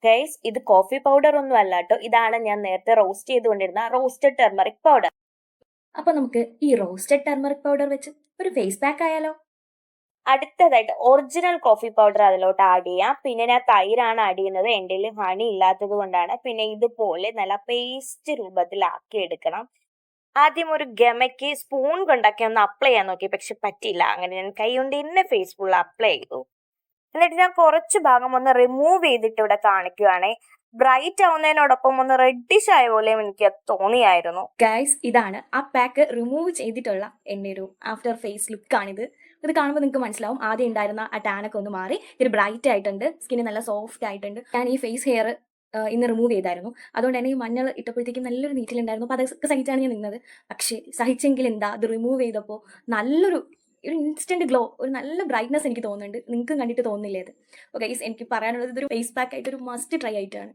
Guys, ഇത് coffee powder ഒന്നും അല്ല കേട്ടോ. ഇതാണ് ഞാൻ നേരത്തെ റോസ്റ്റ് ചെയ്തുകൊണ്ടിരുന്ന റോസ്റ്റഡ് ടെർമറിക് പൗഡർ. അപ്പൊ നമുക്ക് ഈ റോസ്റ്റഡ് ടെർമറിക് പൗഡർ വെച്ച് ഒരു ഫേസ് പാക്ക് ആയാലോ? അടുത്തതായിട്ട് ഒറിജിനൽ കോഫി പൗഡർ അതിലോട്ട് ആഡ് ചെയ്യാം. പിന്നെ ഞാൻ തൈരാണ് ആഡ് ചെയ്യുന്നത്, എൻ്റെ കയ്യിൽ ഹണി ഇല്ലാത്തത് കൊണ്ടാണ്. പിന്നെ ഇതുപോലെ നല്ല പേസ്റ്റ് രൂപത്തിലാക്കി എടുക്കണം. ആദ്യം ഒരു ഗമയ്ക്ക് സ്പൂൺ കൊണ്ടൊക്കെ ഒന്ന് അപ്ലൈ ചെയ്യാൻ നോക്കി, പക്ഷെ പറ്റിയില്ല. അങ്ങനെ ഞാൻ കൈ കൊണ്ട് തന്നെ ഫേസ് ഫുൾ അപ്ലൈ ചെയ്തു. എന്നിട്ട് ഞാൻ കുറച്ച് ഭാഗം ഒന്ന് റിമൂവ് ചെയ്തിട്ട് ഇവിടെ കാണിക്കുവാണേ. ബ്രൈറ്റ് ആവുന്നതിനോടൊപ്പം ഒന്ന് റെഡിഷ് ആയ പോലെയും എനിക്ക് തോന്നിയായിരുന്നു. ഗൈസ്, ഇതാണ് ആ പാക്ക് റിമൂവ് ചെയ്തിട്ടുള്ള എൻ്റെ ഒരു ആഫ്റ്റർ ഫേസ് ലുക്കാണിത്. ഇത് കാണുമ്പോൾ നിങ്ങൾക്ക് മനസ്സിലാവും ആദ്യം ഉണ്ടായിരുന്ന ആ ടാനൊക്കെ ഒന്ന് മാറി ഇത് ബ്രൈറ്റ് ആയിട്ടുണ്ട്, സ്കിന്ന് നല്ല സോഫ്റ്റ് ആയിട്ടുണ്ട്. ഞാൻ ഈ ഫേസ് ഹെയർ ഇന്ന് റിമൂവ് ചെയ്തായിരുന്നു, അതുകൊണ്ട് തന്നെ ഈ മഞ്ഞൾ ഇട്ടപ്പോഴത്തേക്കും നല്ലൊരു നീറ്റിലുണ്ടായിരുന്നു. അപ്പോൾ അതൊക്കെ സഹിച്ചാണ് ഞാൻ നിന്നത്. പക്ഷേ സഹിച്ചെങ്കിൽ എന്താ, അത് റിമൂവ് ചെയ്തപ്പോൾ നല്ലൊരു ഇൻസ്റ്റന്റ് ഗ്ലോ, ഒരു നല്ല ബ്രൈറ്റ്നസ് എനിക്ക് തോന്നുന്നുണ്ട്. നിങ്ങൾക്ക് കണ്ടിട്ട് തോന്നുന്നില്ലേ അത്? ഓക്കെ, എനിക്ക് പറയാനുള്ളത് ഇതൊരു ഫേസ് പാക്ക് ആയിട്ട് ഒരു മസ്റ്റ് ട്രൈ ആയിട്ടാണ്.